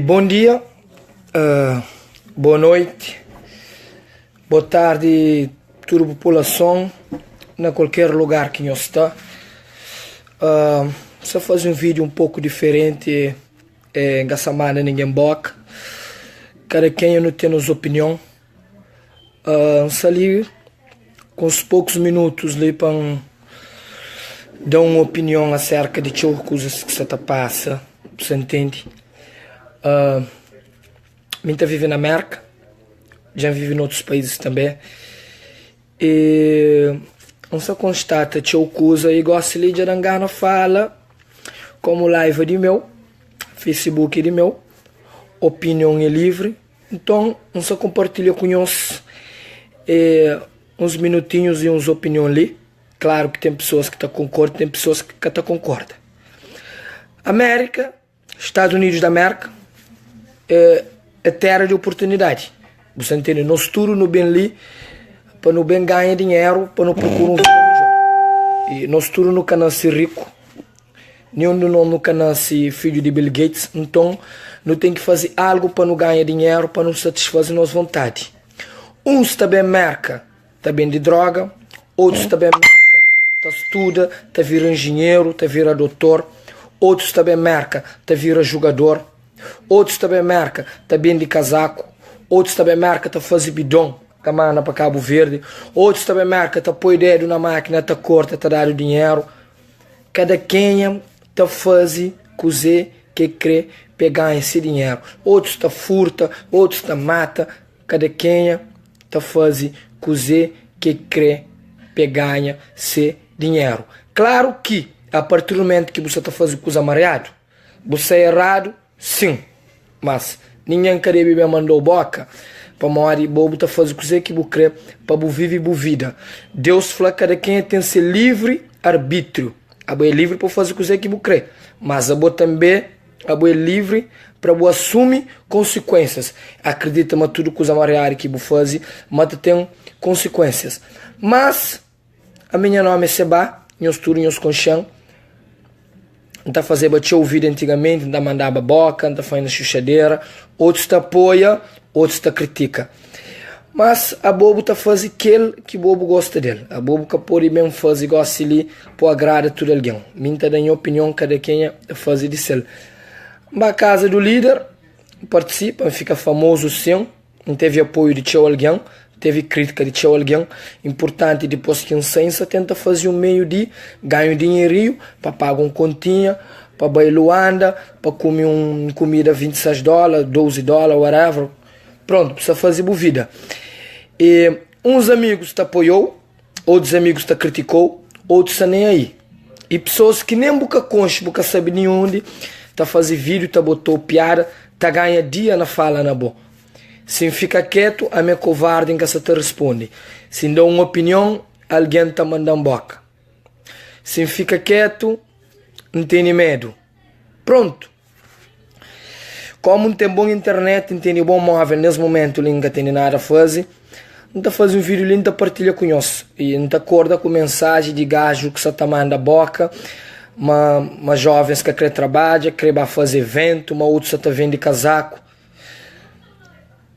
Bom dia, boa noite, boa tarde, toda a população, na qualquer lugar que nós está. Só fazer um vídeo um pouco diferente, essa semana ninguém boca, cada quem não tem as opinião. Ali com os poucos minutos ali para dar uma opinião acerca de coisas que se passa, você entende? Eu vivo na América, já vivo em outros países também, e não se constata que eu coisa e gosto de arangar na fala, como live de meu, Facebook de meu, opinião é livre, então não se compartilha com nós uns minutinhos e uns opiniões ali. Claro que tem pessoas que concordam, tem pessoas que concordam. América, Estados Unidos da América, é terra de oportunidade. Você entende? Nós tudo no bem ali, para não bem ganhar dinheiro, para não procurar um vida melhor. E nós tudo não quer ser rico, nenhum de nós não quer ser filho de Bill Gates, então não tem que fazer algo para não ganhar dinheiro, para não satisfazer nossa vontade. Uns também merca, também de droga, outros também merca, estuda, vira engenheiro, vira doutor, outros também merca, vira jogador, outros também merca, bem de casaco, outros também merca, faz bidão, camana para Cabo Verde, outros também merca, põe dedo na máquina, corta, dar dinheiro. Cada quem faz coisa que crê pegar esse dinheiro. Outros furta, outros mata, cada quem faz coisa que crê pegar esse dinheiro. Claro que a partir do momento que você faz coisa mareado, você é errado, sim, mas ninguém quer beber mandou boca para morrer, bobo fazer coisa que você crê para viver a vida. Deus fala que cada quem tem que ser livre arbítrio. É livre para fazer coisa que você crê, mas também é livre para assumir consequências. Acredita que tudo coisa mareada que você faz, mas tem consequências. Mas a minha nome é Seba, nós tudo nós conchão. Não fazer bater ouvido antigamente, não mandava boca, não fazendo chuchadeira, outros apoia, outros critica. Mas a bobo faz aquele que bobo gosta dele. A bobo que pode mesmo fazer gosta ali, para agrada todo alguém. Minta da minha opinião, cada quem faz de ser. Na casa do líder, participa, fica famoso sim, não teve apoio de alguém, teve crítica de alguém. Importante, depois que licença, tenta fazer um meio de ganho dinheirinho para pagar continha, para ir Luanda, para comer comida $26, $12, whatever. Pronto, precisa fazer boa vida. E uns amigos apoiou, outros amigos criticou, outros nem aí. E pessoas que nem boca concha, boca sabe nem onde, fazer vídeo, botou piada, ganha dia na fala na boa. Se fica quieto, a minha covarde em que te responde. Se dá uma opinião, alguém manda boca. Se fica quieto, não tem medo. Pronto. Como não tem bom internet, não tem bom móvel, nesse momento não tem nada a fazer, não faz um vídeo, não partilha com nós. E não acorda com mensagem de gajo que você manda boca, mas jovens que querem trabalhar, querem fazer evento, mas outros que vende casaco.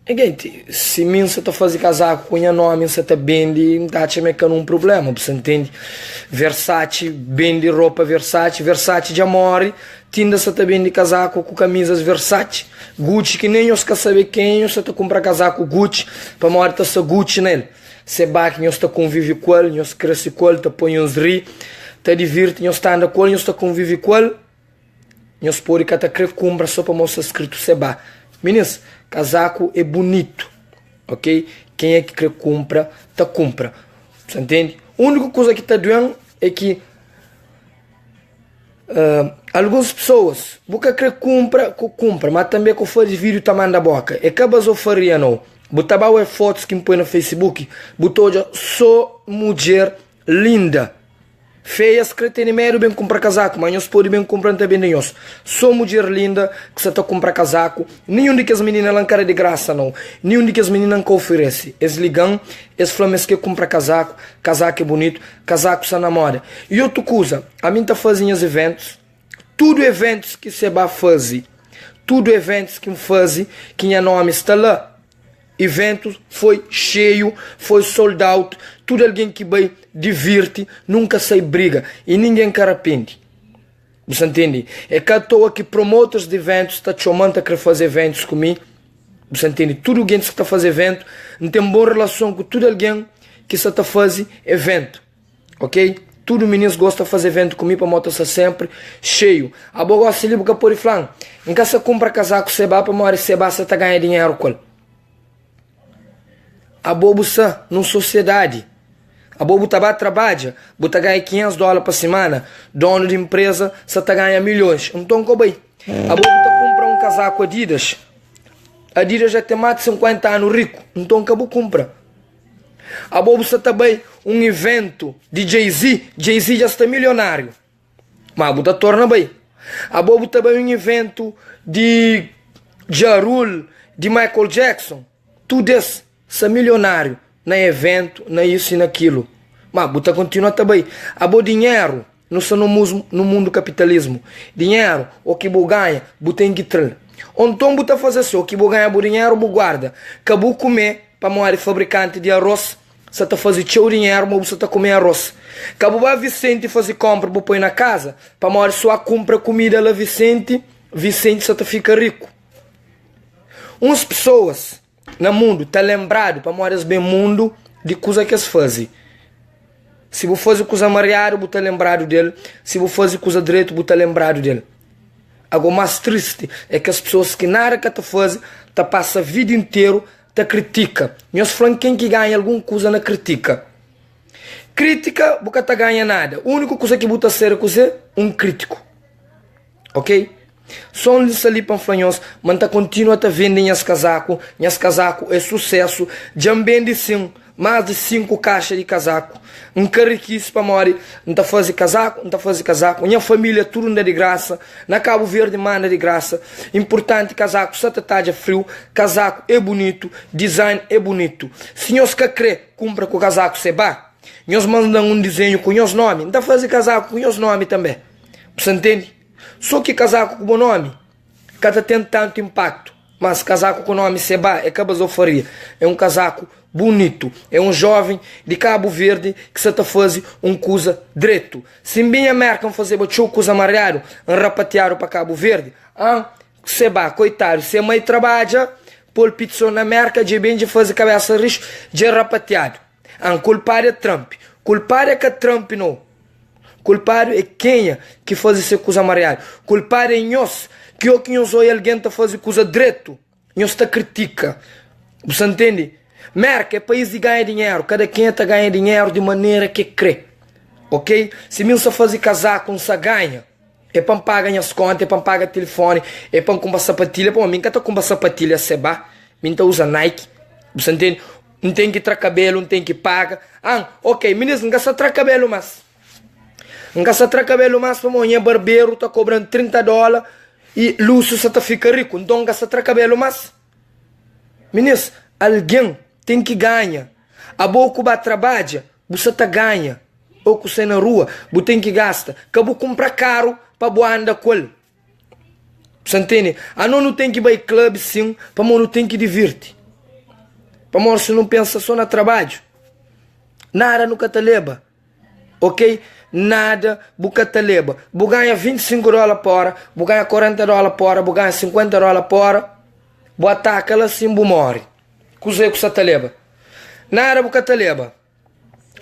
Gente, se mim você fazer casaco com o nome, você vende, não está mecando um problema, você entende? Versace, vende roupa Versace de amor, tinda você vende casaco com camisas Versace, Gucci, que nem os que sabe quem, você compra casaco Gucci, para morrer tá Gucci nele. Você bate, você convive com ele, você cresce com ele, põe uns ri, diverte, você anda com ele, você convive com ele, você pode que até compra só para mostrar escrito Seba. Meninas, casaco é bonito, ok? Quem é que quer compra, compra. Você entende? A única coisa que está doendo é que algumas pessoas, você quer compra, mas também com faz vídeo tamanho da boca. É que a faria não. Botava fotos que me põe no Facebook, botou só mulher linda. Feias que tem medo bem comprar casaco, mas nós podemos bem comprar também nós. Sou mulher linda que você está comprar casaco. Nenhum de que as meninas não querem de graça não. Nenhum de que as meninas não oferece. Eles ligam, eles falam que compra casaco, casaco é bonito, casaco se namora. E outra coisa, a mim está fazendo os eventos, tudo eventos que você vai fazer. Tudo eventos que fazem, que minha nome está lá. Evento foi cheio, foi sold out. Tudo alguém que vai divirte, nunca sai briga. E ninguém que arrepende. Você entende? É que à toa que promotores de eventos está chamando a querer fazer eventos comigo. Você entende? Tudo alguém que está a fazer evento não tem boa relação com tudo alguém que está a fazer evento. Ok? Tudo meninos gosta de fazer evento comigo para moto sempre cheio. A boa gosta de livro que por aí falando. Em casa compra casaco seba para morar seba você está ganhando dinheiro com ele. A boa está numa sociedade. A boa trabalha, você ganha $500 por semana. Dono de empresa, você ganha milhões. Então, como é? A boa compra um casaco Adidas. Adidas já tem mais de 50 anos rico. Então, acabou compra. A boa você também um evento de Jay-Z. Jay-Z já está milionário. Mas você torna bem. A boa também um evento de Ja Rule, de Michael Jackson. Tudo isso, é milionário. Na evento, na isso e naquilo. Mas você continua também. A boa dinheiro, não só no mundo capitalismo. Dinheiro, o que você ganha, você tem que ter. Então você faz assim, o que você ganha, você dinheiro, você guarda. Acabou comer, para morar fabricante de arroz, você está fazendo seu dinheiro, mas você está comendo arroz. Acabou vai Vicente fazer compra, você põe na casa, para morar só compra comida lá Vicente, Vicente você fica rico. Umas pessoas no mundo está lembrado para morar bem mundo de coisa que eles fazem. Se você faz coisa mariado, você está lembrado dele. Se você faz coisa direito, você está lembrado dele. Algo mais triste é que as pessoas que nada que fazem, passam a vida inteira, critica. Nós falamos quem que ganha alguma coisa na crítica. Crítica, você não ganha nada. A única coisa que você ser é um crítico. Ok? Só eles ali para falar, mas continua a vender minhas casaco é sucesso. Já vende sim, mais de 5 caixas de casaco. Um carriquice para morrer, não está fazendo casaco, Minha família tudo não é de graça. Na Cabo Verde manda de graça. Importante casaco, só tá de frio. Casaco é bonito, design é bonito. Se nós quer crer, compra com o casaco seba. Nós mandam um desenho com os nomes, não está fazendo casaco com os nomes também. Você entende? Só que casaco com o nome, cada tem tanto impacto. Mas casaco com o nome Seba é cabazofaria. É um casaco bonito. É um jovem de Cabo Verde que se está fazendo um coisa direito. Se bem a merca fazer uma coisa amarelo, um rapateado para Cabo Verde, Seba, coitado, se a mãe trabalha, pôr pizza na merca, de bem de fazer cabeça risco, de rapateado. Culpado é Trump. Culpado é que Trump não. Culpado é quem que faz essa coisa amarela. Culpado é nós, que o que nós olha alguém está fazendo coisa direito. Nós está critica. Você entende? Merca é país de ganhar dinheiro. Cada quem está ganhando dinheiro de maneira que crê. Ok? Se mim só fazer casaco, não se ganha. É para pagar as contas, é para pagar telefone, é para comprar sapatilha. Pô, mim que está comprar sapatilha, seba. Mim está usa Nike. Você entende? Não tem que trazer cabelo, não tem que pagar. Ok, meninas, não gasta trazer cabelo, mas não gasta trazer cabelo, mas para mim, barbeiro está cobrando $30 e Lúcio você fica rico. Então gasta trazer cabelo, mas meninas, alguém tem que ganhar. A boca vai trabalhar, você tá ganha. Ou que você na rua, você tem que gastar. Acabou comprar caro para boa andar com ele. Você entende? Não tem que ir para clube sim, para não tem que divertir. Para amor, se não pensa só no trabalho. Nada nunca te leva. Ok? Nada nunca te leva. Você ganha $25 por hora, você ganha $40 por hora, você ganha $50 por hora. Você ataca ela assim, você morre. Coisa que você te leva. Nada nunca te leva.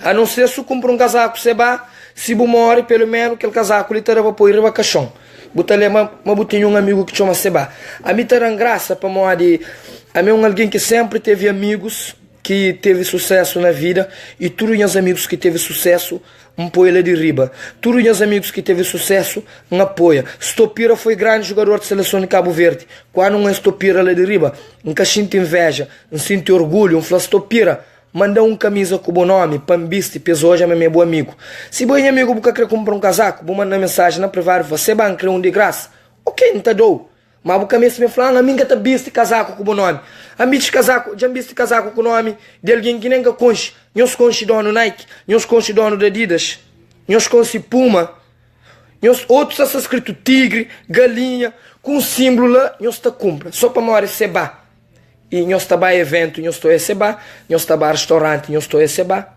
A não ser se você compra um casaco, você vai, se você morre, pelo menos aquele casaco lhe terá para ir para caixão. Você leva, mas você tem um amigo que chama Seba. A mim terá graça para morrer. A mim é alguém que sempre teve amigos que teve sucesso na vida e todos os amigos que teve sucesso põe ele de riba. Todos os amigos que teve sucesso apoia. Stopira foi grande jogador de seleção de Cabo Verde. Quando um Stopira ele de riba, nunca sinto inveja, não sinto orgulho, fala Stopira, manda um camisa com o bom nome, Pambiste, peso hoje é meu bom amigo. Se bom amigo você quer comprar um casaco, vou mandar mensagem na privada, você vai querer um de graça. Ok, não te dou. Mas o caminho me fala, a mim que tá viste casaco com o nome. A mim casaco, já viste casaco com o nome de alguém que nem que conche. Nós conche dono Nike, nós conche dono de Adidas, nós conche Puma, Outros está escrito tigre, galinha, com símbolo lá, nós está cumpra. Só para morrer seba. E nós está a evento, nós estou a seba. Nós está a restaurante, nós estou a seba.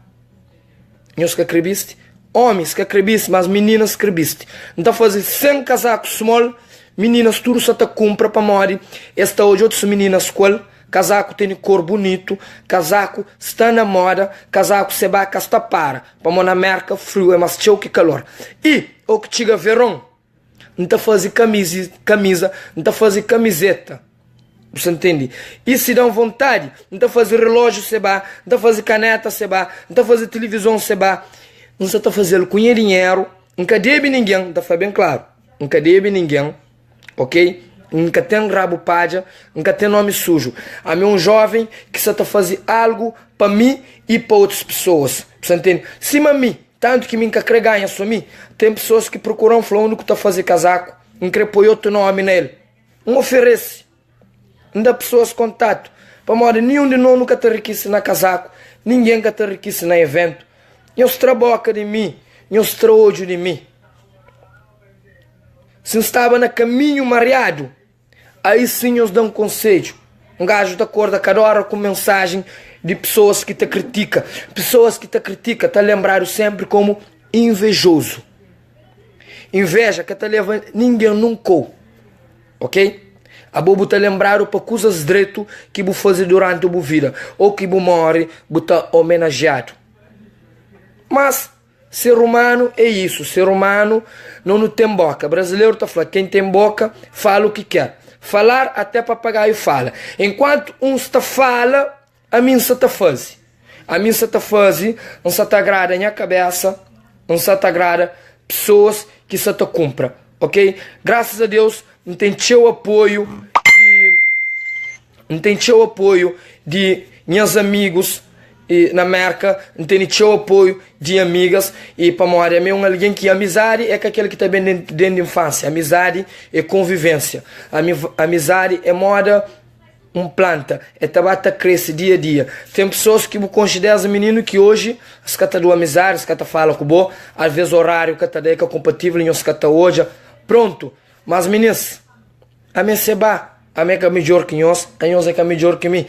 Nós que acrediste. Homens que acrediste, mas meninas que acrediste. Então fazer 100 casacos small, meninas tudo só está cumpra para morrer. Esta hoje outras meninas escola. Casaco tem cor bonito, casaco está na moda, casaco se vai casta para na merca frio é mais cheio que calor. E o que chega verão, não tá fazer camisa, não tá fazer camiseta. Você entende? E se dá vontade, não tá fazer relógio se vai, não tá fazer caneta se vai, não tá fazer televisão se vai. Não está fazendo com dinheiro, nunca deve ninguém, tá bem claro. Nunca deve ninguém, ok? Nunca tem rabo palha, nunca tem nome sujo. A mim jovem que só está fazendo algo para mim e para outras pessoas. Você entende? Se a mim, tanto que me nunca ganha só mim, tem pessoas que procuram falando que está fazendo casaco, não quer pôr outro nome nele. Não oferece. Não dá pessoas contato. Para modo nenhum de nós nunca te enriquece na casaco, ninguém que te enriquece na evento. Eu se traboca de mim, eu se traojo de mim. Se estava no caminho mareado, aí sim os dão conselho. Um gajo da cor da cada hora com mensagem de pessoas que te criticam. Pessoas que te criticam, te lembraram sempre como invejoso. Inveja que te leva ninguém nunca. Ok? A bobo te lembraram para coisas direito que vou fazer durante a boa vida. Ou que vou morrer, vou estar homenageado. Mas ser humano é isso, ser humano não tem boca. Brasileiro está falando, quem tem boca fala o que quer. Falar até papagaio fala. Enquanto um está fala, a mim se está faz. A mim se está faz, não se te agrada a minha cabeça, não se te agrada pessoas que se te cumpram, ok? Graças a Deus, não tem teu apoio de meus amigos e na América, não tem o apoio de amigas e para morrer é alguém que amizade é aquele que está bem dentro da infância. Amizade é convivência. Amizade é moda planta, é tabata cresce dia a dia. Tem pessoas que consideram menino que hoje as cata do amizade, as cata fala com bo, às vezes horário cata daí que é compatível e as cata hoje, pronto. Mas meninas, a mim se ba, a mim é melhor que nós, a nós é melhor que mim.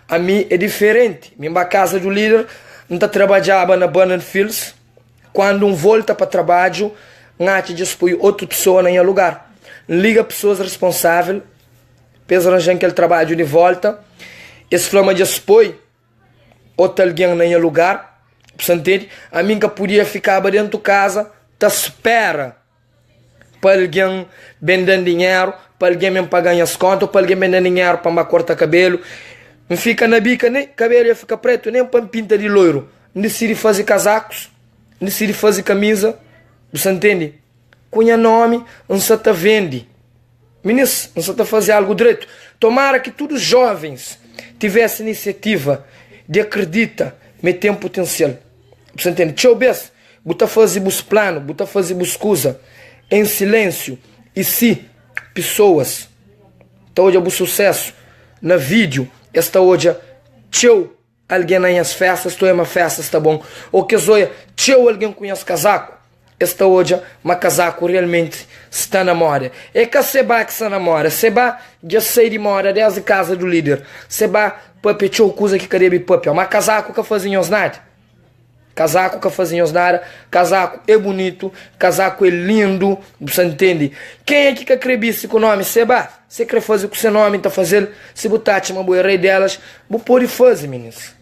A mim é diferente. Minha casa do líder não está trabalhando na Banana Fields. Quando volta para trabalho, não te dispõe outra pessoa em lugar. Liga pessoas responsáveis, pensa arranjar aquele trabalho de volta. Esse flama dispõe outra alguém em lugar. Você entende? A mim que podia ficar dentro de casa, te espera para alguém vendendo dinheiro, para alguém me pagar as contas, para alguém vendendo dinheiro para me cortar cabelo. Não fica na bica, nem cabelo ia ficar preto, nem para pinta de loiro. Não decide fazer casacos, não decide fazer camisa. Você entende? Cunha nome, não se te vende. Meninas, não se te fazer algo direito. Tomara que todos os jovens tivessem iniciativa de acreditar, meter um potencial. Você entende? Deixa eu ver, botar fazer bus plano, botar fazer bus coisa em silêncio. E se pessoas estão hoje a sucesso na vídeo, esta hoje, tchau, alguém nas festas, tu é uma festa, está bom. Ou que zoia, tchau, alguém conhece casaco. Esta hoje, mas casaco realmente está na moda. É que seba que está na moda. Seba já sei de moda, desde casa do líder. Seba, papi, tchau, coisa que queria papi. Mas casaco que fazem os nada. Casaco que fazem os nada. Casaco é bonito, casaco é lindo, você entende? Quem é que acredita com o nome Seba? Você quer fazer o que seu nome está fazendo? Se botar uma boa rei delas, vou pôr e fazer, meninas.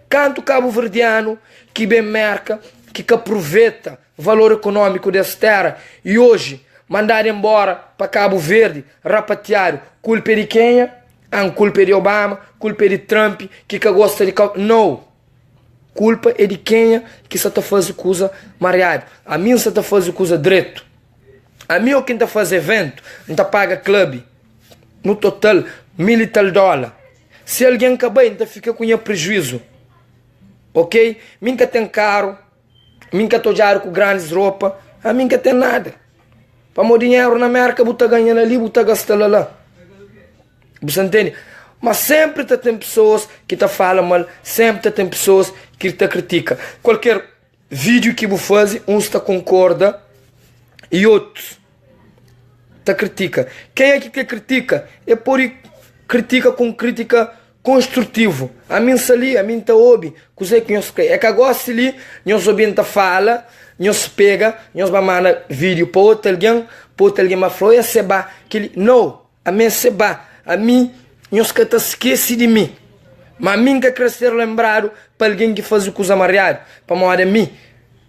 Canto cabo-verdiano, que bem merca, que aproveita o valor econômico dessa terra e hoje mandar embora para Cabo Verde, rapatear, culpa de quem? Culpa de Obama, culpa de Trump, que gosta de... Não. Culpa é de quem que só está fazendo coisa mareada. A mim só está fazendo coisa direito. A mim, quem está fazendo evento, não está paga clube. No total, $1.000 e tal. Se alguém acabar, então fica com prejuízo. Ok? Mim que tem carro, mim que estou com grandes roupas, a mim que tem nada. Para meu dinheiro na América, vou estar ganhando ali, vou estar gastando lá. Você entende? Mas sempre tem pessoas que te falam mal, sempre tem pessoas que te criticam. Qualquer vídeo que você faz, uns te concorda e outros te critica. Quem é que critica? É por critica com crítica construtivo. A mim ali, a mim tá ouve, coisa que nós quer. É que agora se ali, nós ouvimos fala, nós pega, nós vamos mandar vídeo para outro alguém mas falou, seba, que ele, não, a mim seba, a mim, nós que te esquece de mim. Mas a mim que crescer lembrado para alguém que faz o coisa amarrado, para morar a mim.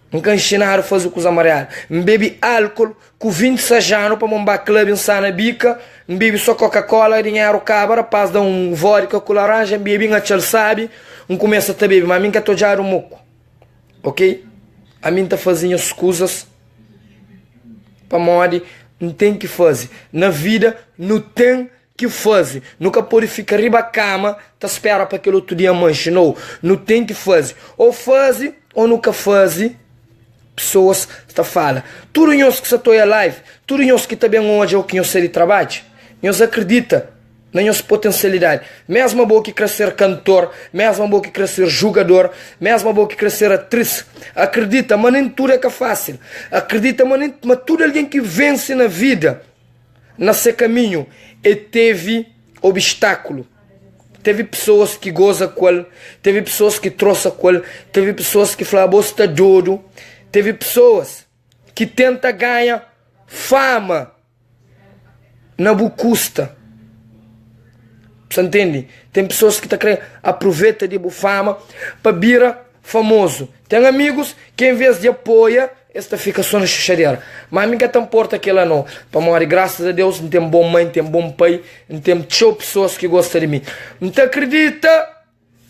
Nunca ensinaram a fazer coisa amarrada. Bebe álcool, com 26 anos, para montar clube em sana bica. Bebe só Coca-Cola, dinheiro cabra, paz dar um vodka com laranja, bebe uma tchel sabe. Começa a beber, mas a mim que estou já no moco. Ok? A mim está fazendo as coisas para morar, não tem que fazer. Na vida, não tem que fazer. Nunca pode ficar riba a cama, tá espera para aquele outro dia manche. Não tem que fazer. Ou faz, ou nunca faz. Pessoas está fala. Tudo nós que estou em live, tudo nós que também hoje é o que nós ser de trabalho. Nós acredita na nossa potencialidade. Mesmo a boa que crescer cantor, mesmo a boa que crescer jogador, mesmo a boa que crescer atriz. Acredita, mas nem tudo é que é fácil. Acredita, mas tudo alguém que vence na vida, nesse caminho, e teve obstáculo. Teve pessoas que gozam com ele, teve pessoas que trouxeram com ele, teve pessoas que falaram, você está doido. Teve pessoas que tentam ganhar fama na bucusta. Você entende? Tem pessoas que aproveitam de fama para virar famoso. Tem amigos que em vez de apoiar, esta fica só na chuchadeira. Mas a mim que não importa aquilo não. Para morrer, graças a Deus, não tem bom mãe, tem bom pai, não tem pessoas que gostam de mim. Não te acredita?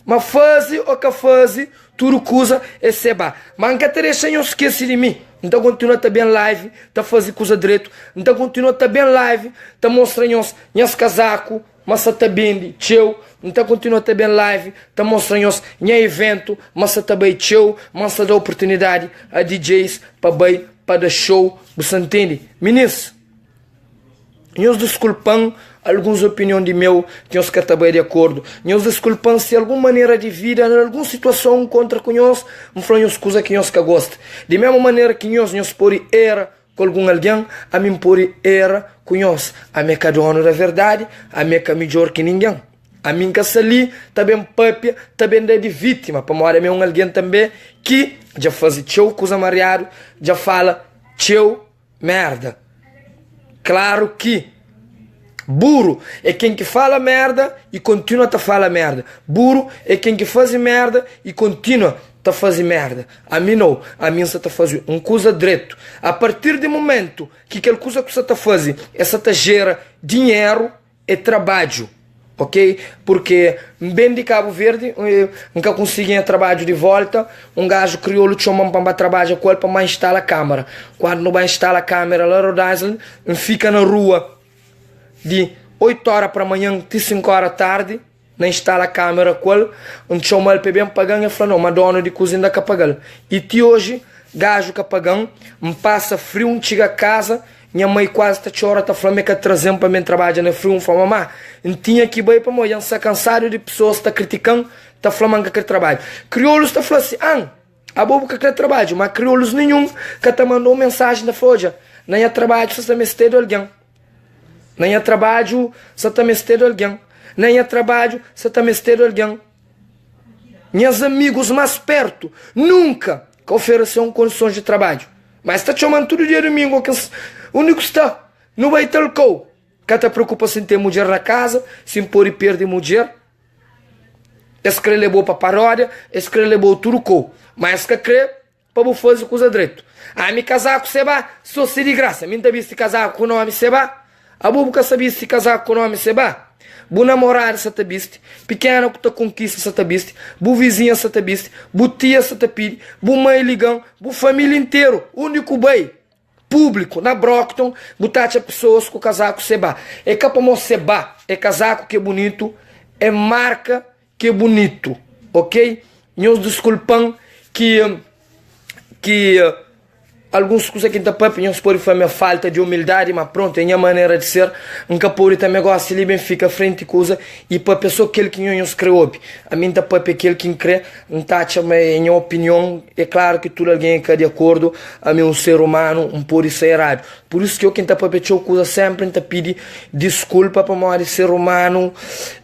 Mas faz o que faz, tudo coisa é seba. Mas não te deixa eu esquecer de mim. Então continua também live, tá fazendo coisa direito. Então continua também live, tá mostrando os casaco, mas tá bem tchau. Então continua também live, tá mostrando os evento, mas tá bem tchau, mas dá oportunidade a DJs para dar show, você entende? Ministro, nós desculpamos algumas opiniões de meu que nós que também de acordo. Nós desculpamos se alguma maneira de vida, em alguma situação contra com nós, não falamos coisas que nós que gosta. De mesma maneira que nós pode era com algum alguém, a mim pode era com nós. A mim que dono da verdade, a mim que é melhor que ninguém. A mim que ali também papia, também é de vítima. Para morar é alguém também que já faz tchau coisa mareado, já fala tchau merda. Claro que burro é quem que fala merda e continua a falar merda. Burro é quem que faz merda e continua a fazer merda. A mim não. A mim você está fazendo uma coisa direito. A partir do momento que aquela coisa que você está fazendo, essa está gera dinheiro e trabalho. Ok? Porque bem de Cabo Verde, nunca conseguem trabalho de volta. Um gajo crioulo chamam para trabalhar com ele para instalar a câmera. Quando não vai instalar a câmera lá no Rhode fica na rua de 8 horas para amanhã, de 5 horas da tarde, não instala a câmera com ele, um chama ele para bem pagar e fala, não, mas dona de cozinha da pagar. E de hoje, gajo que pagar, passa frio, chega a casa, minha mãe quase está chorando, está falando que trazendo para mim trabalhar no frio, fala, mamãe, não tinha que ir para mim, está cansado de pessoas, está criticando, está falando que quer trabalho. Crioulos está falando assim, a bobo que quer trabalho, mas crioulos nenhum que está mandando mensagem da folha, nem é trabalho, você está me estendo alguém. Nem é trabalho, você está me estendo alguém. Nem é trabalho, você está me estendo alguém. Meus amigos mais perto, nunca ofereceram condições de trabalho. Mas está chamando todo dia domingo, que o único está, não vai ter o que está preocupado em ter mulher na casa, sem pôr e perder mulher. Esse que levou para paródia, esse que levou tudo com. Mas que crê, para fazer coisa direito. Me casar com seba, sou se de graça. Me também se casar com o nome seba. A bobo que sabia se casar com o nome seba. Bu namorar essa tabiste, pequena que te conquista essa tabiste, bu vizinha essa tabiste, bu tia essa tapide, bu mãe ligão, bu família inteiro, único bem, público, na Brockton, bu tacha pessoas com casaco seba. É capa mo seba, é casaco que é bonito, é marca que é bonito, ok? Nós desculpam que alguns coisas que papi não pode foi minha falta de humildade, mas pronto, é minha maneira de ser. Nunca pode também gosta de bem fica frente coisa e para pessoa aquele que não escreve. A mim papi aquele que crê, não tacha minha opinião. É claro que tudo alguém é de acordo. A mim um ser humano não pode ser errado. Por isso que eu quem papi tinha coisa sempre te pedi desculpa para mim ser humano.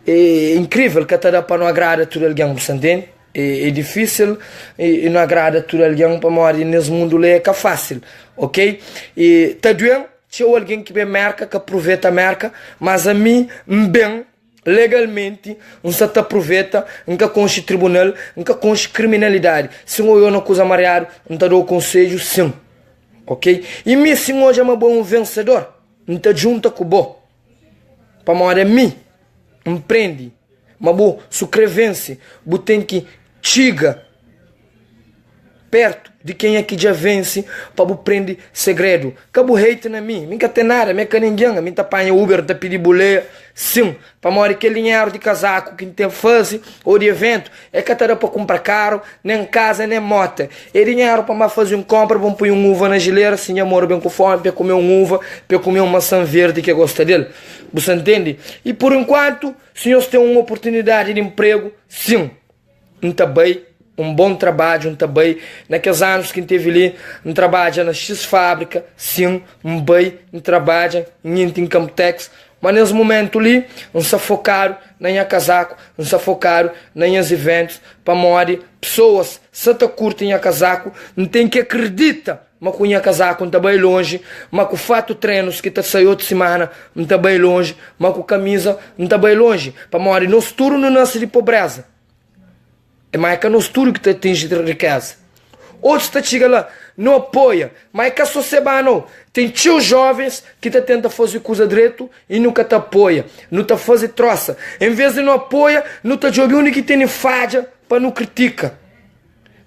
É incrível que até para não agradar tudo alguém, você entende? É difícil e não agrada tudo alguém para morar nesse mundo é que é fácil, ok? E tá doendo, tinha alguém que bem marca, que aproveita a marca, mas a mim, bem, legalmente, não se aproveita, nunca conste tribunal, nunca conste criminalidade. Se eu não coisa mareado, não te dou o conselho, sim, ok? E mim, se hoje é um bom vencedor, não te junta com o bom, para morar mim, empreende, mas bom, sucrevence, bom tem que chega perto de quem é que já vence para bu prender segredo. Cabo hate na mim, nunca tem nada, me que ninguém, me tá panha Uber, tá pedir boleia, sim, para morrer aquele dinheiro de casaco que tem fase ou de evento, é que tá para comprar caro, nem casa, nem moto. É dinheiro para fazer compra, vamos pôr uva na geleira, sim, amor, bem com fome, para comer uva, para comer uma maçã verde que gosta dele. Você entende? E por enquanto, se nós temos uma oportunidade de emprego, sim, também um bom trabalho, também naqueles anos que teve ali, trabalha na X fábrica, sim, bem trabalha em Camtex, mas nesse momento ali, não se focaram nem a casaco, não se focaram nem os eventos, para morrer pessoas, se te curtem a casaco, não tem que acreditar, mas com a casaco não está bem longe, mas com o fato treinos que te saiu de semana não está bem longe, mas com camisa não está bem longe, para morrer no futuro não nasce de pobreza. É mais que no estudo que te atinge de riqueza. Outros te chega lá, não apoia, mas é que a sociedade não. Tem tios jovens que te tenta fazer coisa direito e nunca te apoia, não te faz troça. Em vez de não apoia, não te joga o único que tem falha para não critica.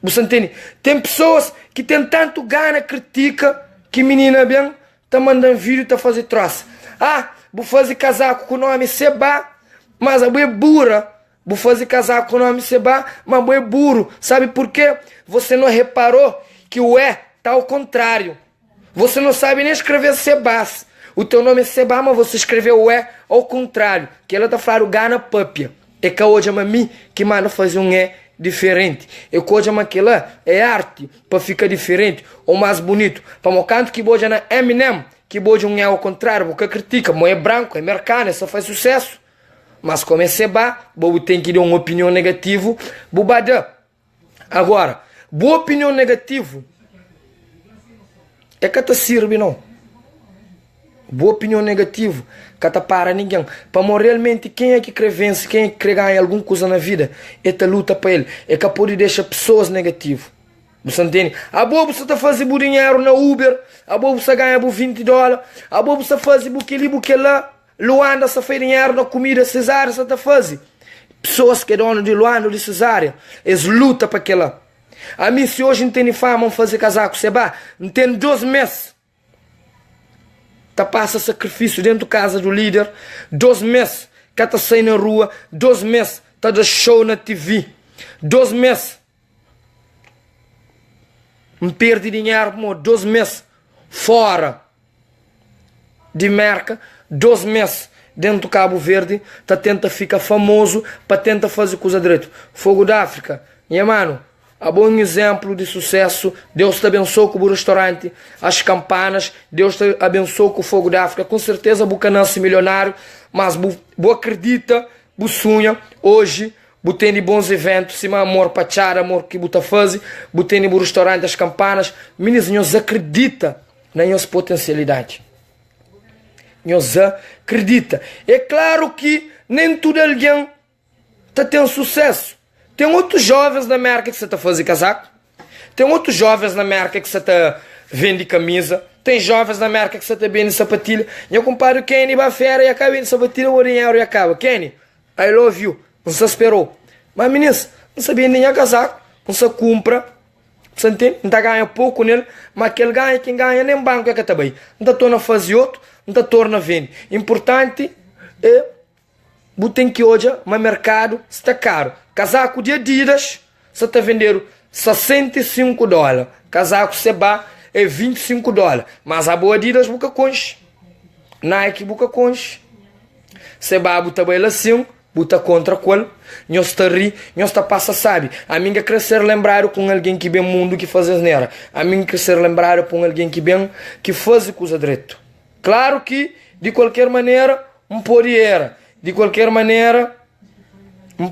Você entende? Tem pessoas que tem tanto gana critica que menina bem tá mandando vídeo tá fazer troça. Ah, vou fazer casaco com o nome Seba, mas a é burra. Vou fazer casaco com o nome Seba, mas é burro. Sabe por quê? Você não reparou que o E tá ao contrário. Você não sabe nem escrever Sebas. O teu nome é Seba, mas você escreveu o E ao contrário. Que ela tá falando gana papia. É que hoje a mim que manda fazer um E diferente. É que hoje aquela é arte para ficar diferente ou mais bonito. Para o canto que boja na Eminem, que boja um E ao contrário, porque critica, mas é branco, é americano, só faz sucesso. Mas como é Seba, bobo tem que dar uma opinião negativa, bobada. Agora, boa opinião negativa é que te serve não. Boa opinião negativa que te para ninguém. Para morrer realmente quem é que crê vence, quem é que crê ganha alguma coisa na vida, é te luta para ele. É que pode deixar pessoas negativas. Você entende? A boa você está fazendo dinheiro na Uber, a boa você ganha $20, a boa você faz buque lá. Luanda se faz dinheiro na comida cesárea, você está fazendo. Pessoas que dono de Luanda ou de cesárea, eles lutam para aquela. A mim, se hoje não tem fama, fazer casaco, Seba, não tem 12 meses. Tá passa sacrifício dentro da casa do líder, 12 meses, que tá saindo na rua, 12 meses, tá de show na TV, 12 meses. Não perde dinheiro, 12 meses, fora de merca, 12 meses dentro do Cabo Verde, tá tenta ficar famoso para tentar fazer coisa direito. Fogo da África, minha mano, a bom exemplo de sucesso. Deus te abençoe com o restaurante, as campanas, Deus te abençoe com o Fogo da África. Com certeza você nasce milionário, mas você acredita, você sonha hoje. Você tem bons eventos, se amor para char, amor que você faz, você tem o restaurante, as campanas. Meninos, acredita na nossa potencialidade. Nós acredita. É claro que nem todo alguém está tendo sucesso. Tem outros jovens na América que você está fazendo casaco. Tem outros jovens na América que você está vende camisa. Tem jovens na América que você está vende sapatilha. Eu comparo o Kenny Bafera e acaba vendo sapatilha, o dinheiro e acaba. Kenny, I love you. Não se esperou. Mas meninas, não sabia nem a casaco. Não se compra. Você entende? Não está ganhando pouco nele. Mas aquele ganha, quem ganha nem banco é que está bem. Não está torna fazer outro. Não está torna vende. Importante é botem que hoje o mercado está caro. Casaco de Adidas, você está vendendo $65. Casaco Seba, é $25. Mas a boa Adidas buca conche. Nike buca conche. Se babu também assim, buta contra qual. Nós está ri, nós está passa sabe. A mim crescer lembrar com alguém que bem mundo que faz asneira. A mim crescer lembrar com alguém que bem que faz coisa direito. Claro que de qualquer maneira poderia. De qualquer maneira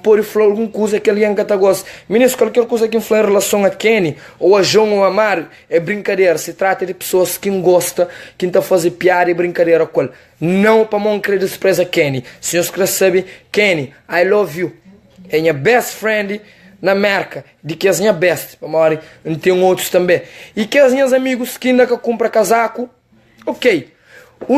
pode falar alguma coisa que alguém que gosta. Ministro, qualquer coisa que influi em relação a Kenny, ou a João ou a Mar, é brincadeira. Se trata de pessoas que gostam, que estão a fazer piada e brincadeira com ele. Não para não querer desprezar Kenny. Se nós queremos saber, Kenny, I love you. É minha best friend na América. De que é minha best. Para morrer, tem outros também. E que os meus amigos que ainda compram casaco, ok.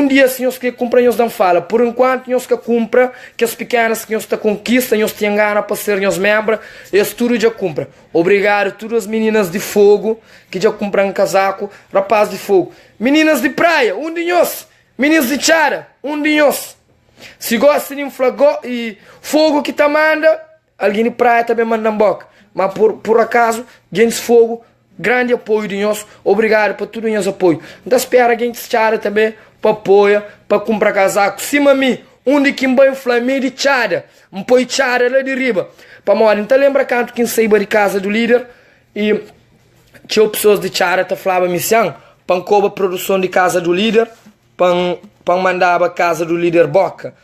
Dia se nós que compra, nós não fala. Por enquanto, nós que compra, que as pequenas que nós está conquista, nós temos gana para ser nós membros, isso tudo já compra. Obrigado a todas as meninas de fogo que já compram casaco, rapaz de fogo. Meninas de praia, de nós. Meninas de chara, de nós. Se gosta de flagó e fogo que tá manda, alguém de praia também manda um boca. Mas por acaso, gente de fogo, grande apoio de nós. Obrigado por tudo o nosso apoio. Então espera a gente de chara também, para apoia, para comprar casaco. Cima mim, onde que vai inflamar de chara, põe chara lá de riba. Para morar, então lembra canto que saiba de casa do líder e tinha pessoas de chara que falavam missão, para cobrar produção de casa do líder, para mandar a casa do líder boca.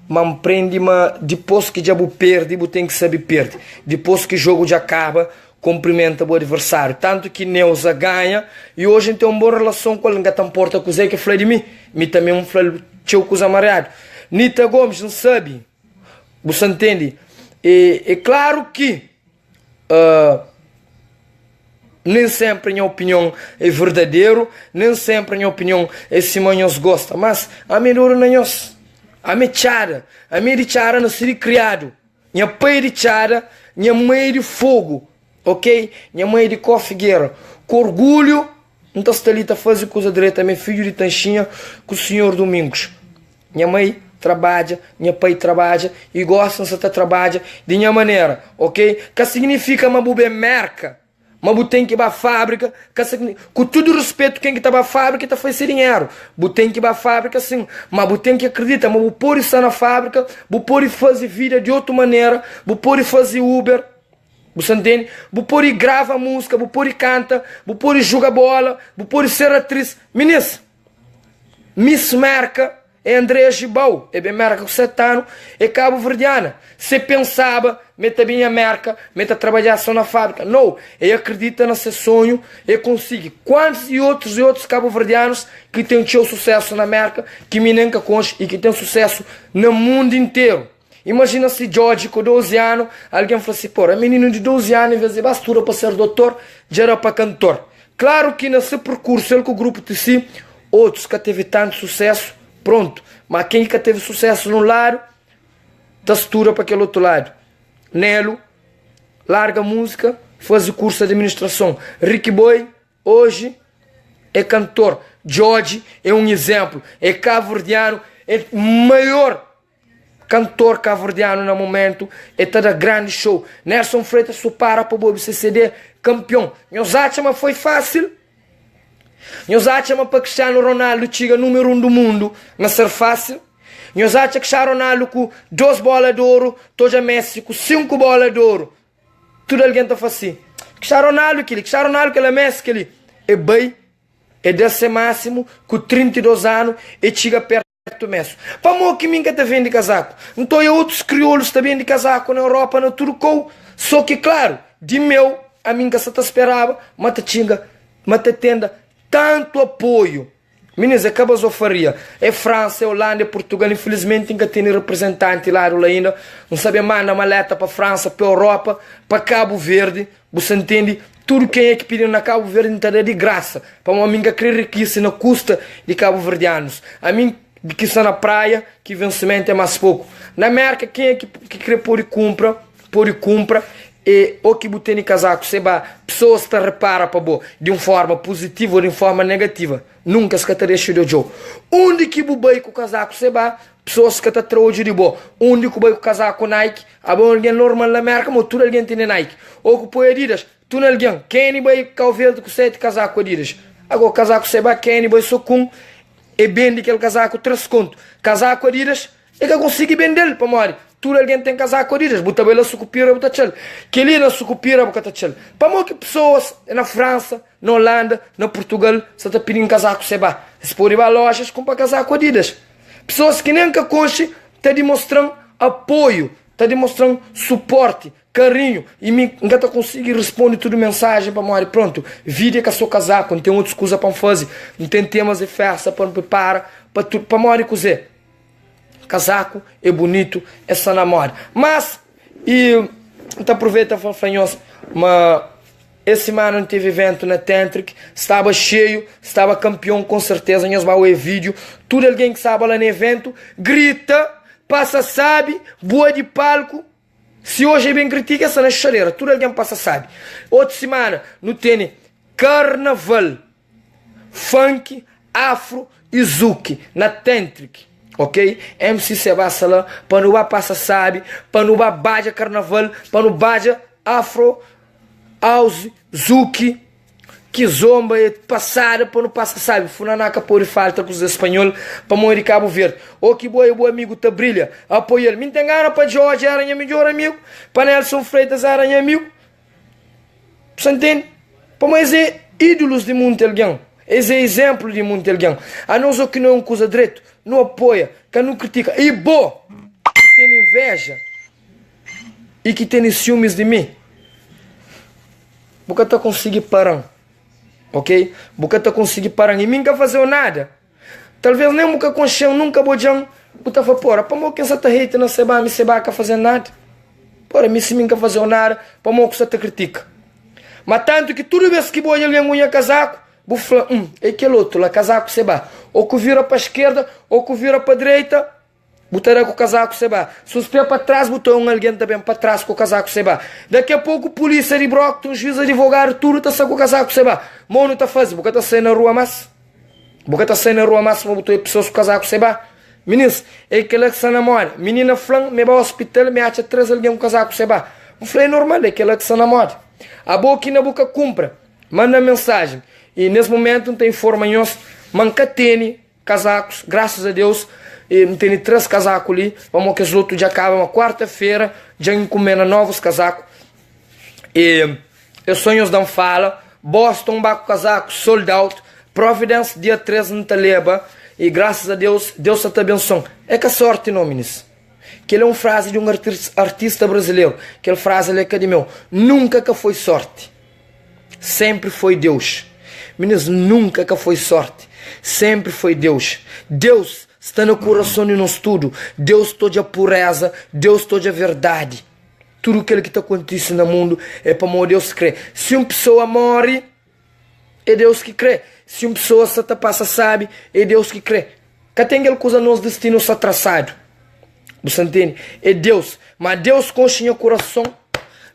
Mas prende, depois que já perde, tem que saber perder. Depois que o jogo já acaba, cumprimenta o adversário. Tanto que Neuza ganha e hoje tem uma boa relação com ele. Não importa com que fala de mim. Me também fala de coisa amarrado. Nita Gomes não sabe. Você entende? É claro que nem sempre a minha opinião é verdadeira. Nem sempre a minha opinião é se nós gosta. Mas a melhor não é nós. A minha chara. A minha de chara não seria criado. Minha pai de chara. Minha mãe de fogo. Ok? Minha mãe de Cofigueira. Com orgulho, então está ali a fazer coisa direita. Meu filho de Tanchinha com o senhor Domingos. Minha mãe trabalha, minha pai trabalha e gosta de trabalhar de minha maneira. Ok? Que significa uma bubé merca. Mas tem que ir para a fábrica, com todo respeito, quem que está na fábrica está fazendo dinheiro. Tem que ir para a fábrica, sim, mas tem que acreditar, mas pode estar na fábrica, pode fazer vida de outra maneira, pode fazer Uber. Você entende? Pode gravar música, pode canta, pode jogar bola, pode ser atriz. Ministro, Miss Merca é Andréa Gibau, é bem Merca com 7 anos, é cabo-verdiana. Se pensava, meta bem a Merca, meta trabalhar só na fábrica. Não, ele acredita nesse sonho, ele consegue. Quantos e outros cabo-verdianos que têm seu sucesso na Merca, que me nunca conche e que têm sucesso no mundo inteiro. Imagina se George com 12 anos, alguém fala assim, pô, é menino de 12 anos, em vez de bastura para ser doutor, já era para cantor. Claro que nesse percurso, ele com o grupo de si, outros que teve tanto sucesso, pronto. Mas quem que teve sucesso num lado, tastura para aquele outro lado. Nelo, larga a música, faz o curso de administração. Ricky Boy, hoje, é cantor. George é um exemplo. É cabo-verdiano, é maior cantor cabo-verdiano no momento, é toda grande show. Nelson Freitas supara para o BCCD campeão. Nós achamos que foi fácil. Nós achamos para Cristiano Ronaldo chega número 1 do mundo, não ser fácil. Nós achamos que Cristiano Ronaldo com 2 bolas de ouro, toda Messi com 5 bolas de ouro. Tudo alguém está fazendo. Cristiano Ronaldo que ele é Messi que ele é bem, é desse máximo com 32 anos e chega perto. Mesmo. Para mim que minha está vendo de casaco. Então eu outros crioulos também de casaco na Europa, na Turcou. Só que claro, de meu, a minha se te esperava, mas te tinha, mas te tenda tanto apoio. Meninas, acaba a faria. É França, é Holanda, é Portugal. Infelizmente ainda tem representante lá ainda. Não sabe mandar maleta para França, para Europa, para Cabo Verde. Você entende? Tudo quem é que pediu na Cabo Verde está de graça. Para uma minha querer que isso não custa de cabo-verdianos. A mim que está na praia, que vencimento é mais pouco. Na América, quem é que quer pôr e compra, e o que botei em casaco, seba, pessoas que repara para bo, de uma forma positiva ou de uma forma negativa. Nunca se cataria de jogo. Onde que bubei com o casaco, seba, pessoas que tratam de bo. Onde que bubei com o casaco Nike, a bom alguém normal na América, mas tudo alguém tem Nike. Ou que põe Adidas, tu não alguém, quem vai com o verde com 7 casaco Adidas. Agora casaco seba Kenny, boi socum, e vende aquele casaco 3 conto. Casaco Adidas, é que consigo vender para mori. Tudo alguém tem casaco Adidas, bota bela sucupira, bota tchel. Que ali na sucupira, bota tchel. Para mori que pessoas na França, na Holanda, na Portugal, se está pedindo casaco seba. Se pode ir a lojas, compra casaco Adidas. Pessoas que nem que conche, está demonstrando apoio, está demonstrando suporte, carinho, e me engata conseguir responder tudo mensagem para mori. Pronto, vídeo que é seu casaco, não tem outra coisa para fazer, não tem temas de festa para preparar, para tudo, para mori cozer. Casaco é bonito, é só namoro. Mas, e então aproveita para falar, mas esse semana não teve evento na Tantric, estava cheio, estava campeão com certeza, nós vamos ver vídeo, tudo alguém que estava lá no evento, grita, passa sabe, boa de palco. Se hoje é bem critica, essa na chaleira, tudo alguém passa sabe. Outra semana, não tem carnaval, funk, afro e zouk na Tantric. Ok? MC Sebastião, para não passa sabe, para não baja carnaval, para não baja afro, house, zouk, kizomba e passada, para não passa sabe, funanaca por falta com os espanhol, para morrer Cabo Verde. O que bom amigo tá brilha, apoia ele. Me tem gana para Jorge, era minha melhor amigo, para Nelson Freitas, era minha amigo. Você entende? Para mais é ídolos de mundo alguém. Esse é exemplo de muito alguém. A nós que não é um coisa direito, não apoia, que não critica. E bom, que tem inveja e que tem ciúmes de mim. Porque tu conseguir parar. Ok? Porque tu conseguir parar. E mim nunca fazer nada. Talvez nem nunca consciente, nunca bojão. Puta vapora. Para mim que essa tá hate na seba, me seba que fazer nada. Para mim se mim nunca fazer nada, para mim que você te critica. Mas tanto que tudo vez que boia ali unha casaco, bufla, é aquele outro lá, casaco seba. Ou que vira para a esquerda, ou que vira para a direita, botará com o casaco seba. Se os pés para trás, botou alguém também para trás com o casaco seba. Daqui a pouco, polícia de broco, um juiz advogado, tudo está com o casaco seba. Mono está fazendo, porque está saindo na rua mas. Porque está saindo na rua mas, mas botou pessoas com o casaco seba. Meninos, é aquele que se namora. Menina flan, me vai ao hospital, me acha 3 alguém com o casaco seba. Eu falei, é normal, é aquele que se namora. A boca na boca compra, manda mensagem. E nesse momento não tem forma nós manca tem casacos, graças a Deus, tem 3 casacos ali, vamos que os outros já acabam, uma quarta-feira, já encomenda novos casacos. E os sonhos não fala, Boston, baco casaco, sold out, Providence, dia 3 não te leva, e graças a Deus, Deus te abençoe. É que a sorte não, meninos. Que ele é uma frase de um artista brasileiro, aquela frase ali que é de meu, nunca que foi sorte, sempre foi Deus. Meninos, nunca que foi sorte, sempre foi Deus. Deus está no coração de nós tudo. Deus toda a pureza, Deus toda a verdade. Tudo aquilo que está acontecendo no mundo é para Deus crer. Se uma pessoa morre, é Deus que crê. Se uma pessoa se passa sabe, é Deus que crê. Que tem aquela coisa nos destinos traçado. Você entende? É Deus. Mas Deus conhece o coração.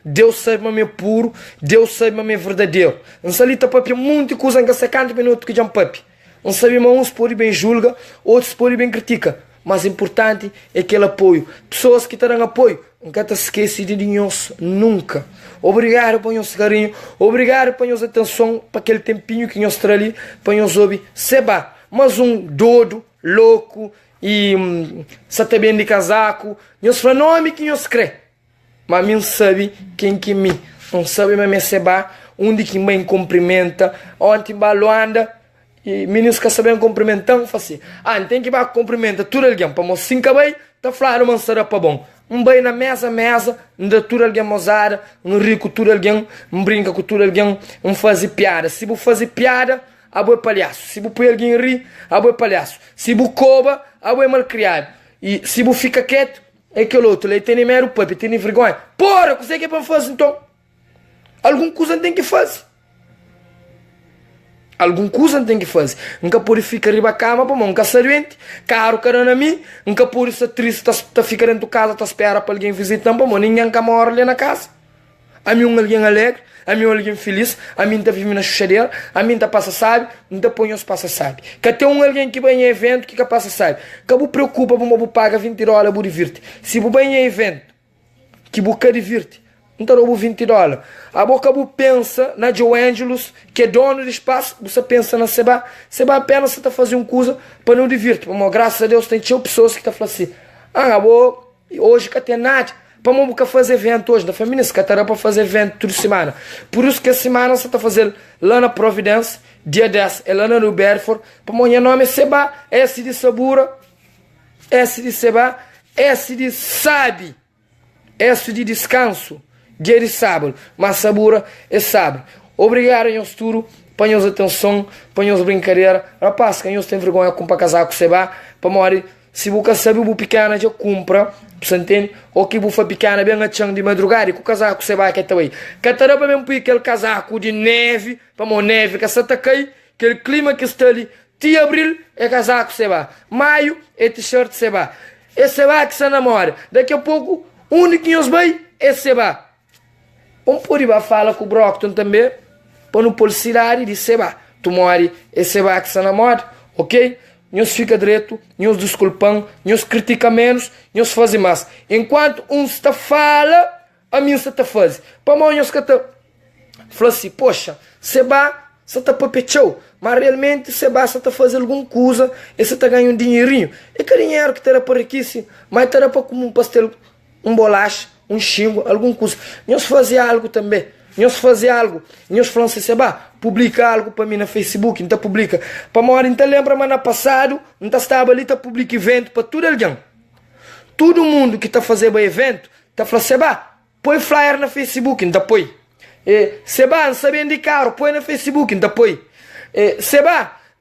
Deus sabe me puro, Deus sabe me verdadeiro. Não sabe tá papi muito coisa em 50 minutos que já papi. Não sabe mas uns por bem julga, outros por bem critica. Mas importante é aquele apoio. Pessoas que te dão apoio, nunca te esquece de nós, nunca. Obrigado por nosso carinho, obrigado por nossa atenção, para aquele tempinho que nós traz ali, para nós ouvir. Seba, mas um doido, louco e se tá bem de casaco, nós falamos nome que nós crê. Mas não sabe quem que me, não sabe me seba, onde que me cumprimenta, onde anda, e meninos que sabem cumprimentar, assim, tem que ir cumprimenta tudo alguém, para mim, 5 bem, tá falando uma será para bom, bem na mesa, ainda tudo alguém mozada, rico tudo alguém, brinca com tudo alguém, faz piada, se vou fazer piada, a boa palhaço, se vou pôr alguém rir, a boa palhaço, se vou coba, a boa malcriado, e se vou ficar quieto, é aquele outro, ele tem mero papi, tem vergonha. Porra, o que é para fazer então? Alguma coisa tem que fazer. Alguma coisa tem que fazer. Nunca pode ficar riba a cama, para nunca ser doente. Caro, caramba, a mim. Nunca pode ser triste, tá ficar dentro de casa, tá espera para alguém visitar, para ninguém que mora ali na casa. A mim alguém alegre, a mim alguém feliz, a mim tá vivendo na chuchadeira, a mim tá passa sabe, não tá põe os passa sabe. Que tem alguém que vai em evento que passa sabe. Que você preocupa para você pagar 20 dólares para divirte. Se você vai em evento que você divirte, então roubo $20. A boca bu pensa na Joe Angelus, que é dono do espaço, você pensa na Seba apenas você tá fazendo coisa para não divirtir. Mas graças a Deus tem pessoas que tá falando assim, hoje que tem nada, para não fazer evento hoje, da família, se catará para fazer evento toda semana. Por isso que a semana você tá fazendo lá na Providência, dia 10, é lá no Bedford, para o nome é Seba, S de Sabura, S de Seba, S de Sabe, S de descanso, dia de sábado, mas Sabura é sábado. Obrigado, nós tudo, para nós atenção, para nós brincadeira. Rapaz, que nós tem vergonha de comprar casaco Seba, para morrer. Se você sabe o pequena já compra, você entende? Ou que você pequena bem a chão de madrugada, e com o casaco você vai que está aí. Catará para mesmo aquele casaco de neve, para uma neve que você tá cai, aquele clima que está ali. De abril é casaco você vai, maio é t-shirt você vai. É você vai que você namora. Daqui a pouco, o único que nos vai é você vai. Por aí fala com o Brockton também, para não policiar de você vai. Tu mora é você vai que você namora, ok? Nós fica direito, nós desculpam, nós critica menos, nós faz mais. Enquanto um está fala, a mim está faz. Para mim nós está fala assim, poxa, Seba, você está papechou, mas realmente Seba está fazendo alguma coisa e você está ganhando um dinheirinho. E que dinheiro que terá para aqui, mas terá para comer um pastel, um bolacha, um xingo, alguma coisa. Nós fazia algo também. Nós fazia algo, nós falamos assim, publica algo para mim no Facebook, então publica. Para morrer, então lembra, mas no passado, então estava ali, tá publica evento para tudo alguém. Todo mundo que está fazendo evento, está falando, põe flyer no Facebook, então põe. Não sabia de carro, põe no Facebook, então põe.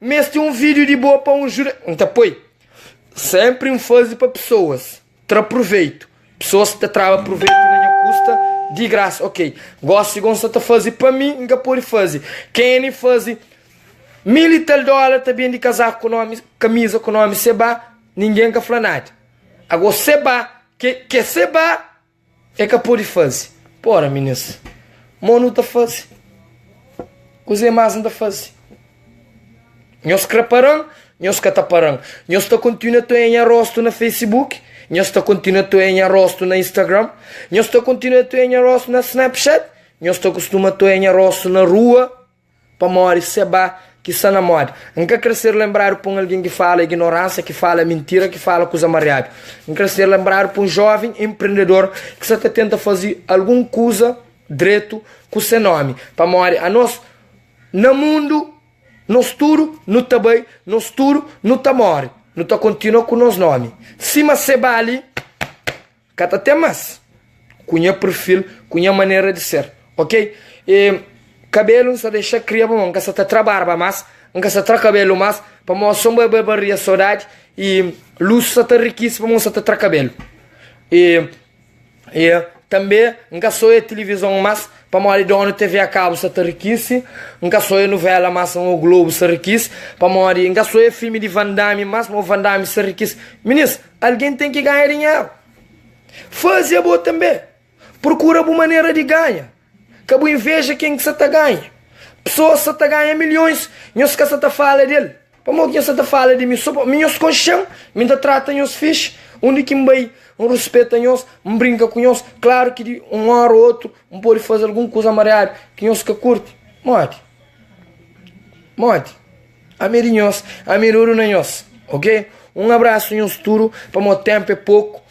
Meste um vídeo de boa para um jura, então põe. Sempre um fase para pessoas, tra proveito. Pessoas que trava proveito na custa de graça, ok. Gosto de você fazer para mim, nunca pode fazer. Quem faz $1.000 também de casaco com nome, camisa com nome Seba, ninguém quer falar nada. Agora Seba, que Seba é que pode fazer. Porra, meninas, mano tá fazendo. Coisa mais não tá fazendo. Nós creparão, nós cataparão. Nós tá continuando a em rosto no Facebook. Nós está continuando a em rosto na Instagram. Nós está continuando a em rosto na Snapchat. Nós está acostumado a em rosto na rua. Para morrer, Seba, que se namora. Nunca crescer lembrar para alguém que fala ignorância, que fala mentira, que fala coisa mariada. Nunca crescer lembrar para um jovem empreendedor que só tenta fazer alguma coisa direito com seu nome. Para morrer, a nós, no mundo, nós tudo, não está bem, nós tudo, não está morre. Não está continuando com os nomes. Cima Seba ali, cata até mais. Cunha perfil, cunha maneira de ser, ok? E cabelo não se deixa criar, não se trabalha mais, não se tra cabelo mais, para mostrar uma barbaria saudade e luz se está riquíssima, não se tra cabelo. E também não só a televisão mais, para morrer dono TV a cabo se está riquíssimo, não só a novela mais, o Globo se riquíssimo, para morrer, não só a filme de Van Damme mais, o Van Damme se riquíssimo. Ministro, alguém tem que ganhar dinheiro. Faz boa também. Procura uma maneira de ganhar. Que a inveja quem que você está ganha. Pessoas que você ganha milhões, não se você fala dele. Para morrer, você fala de mim, minhas consciências, me trata os fichos, onde que me um respeito a nós, um brinca com nós. Claro que de um hora ou outro, pode fazer alguma coisa mareada que nós que curte. Morde. A mirinhos, a miruro na nós. Ok? Um abraço em um tudo, para o tempo é pouco.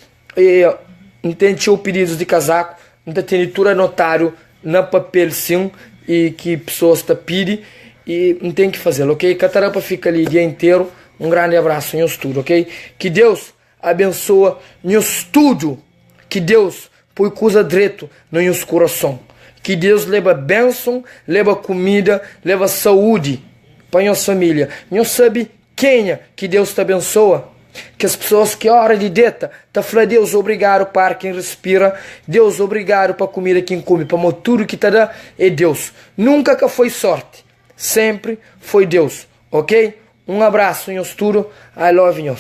Entende o pedidos de casaco, não tem tudo notário na papel sim, e que pessoas te pedem, e não tem que fazer, ok? Catarapa fica ali o dia inteiro. Um grande abraço em um tudo, ok? Que Deus abençoa no estúdio, que Deus põe coisa direito no nosso coração, que Deus leva bênção, leva comida, leva saúde para nossa família. Não sabe quem é que Deus te abençoa? Que as pessoas que oram de deta tá falando, Deus obrigado para quem respira, Deus obrigado para a comida quem come, para tudo que te dá é Deus. Nunca que foi sorte, sempre foi Deus, ok? Um abraço em tudo, I love you.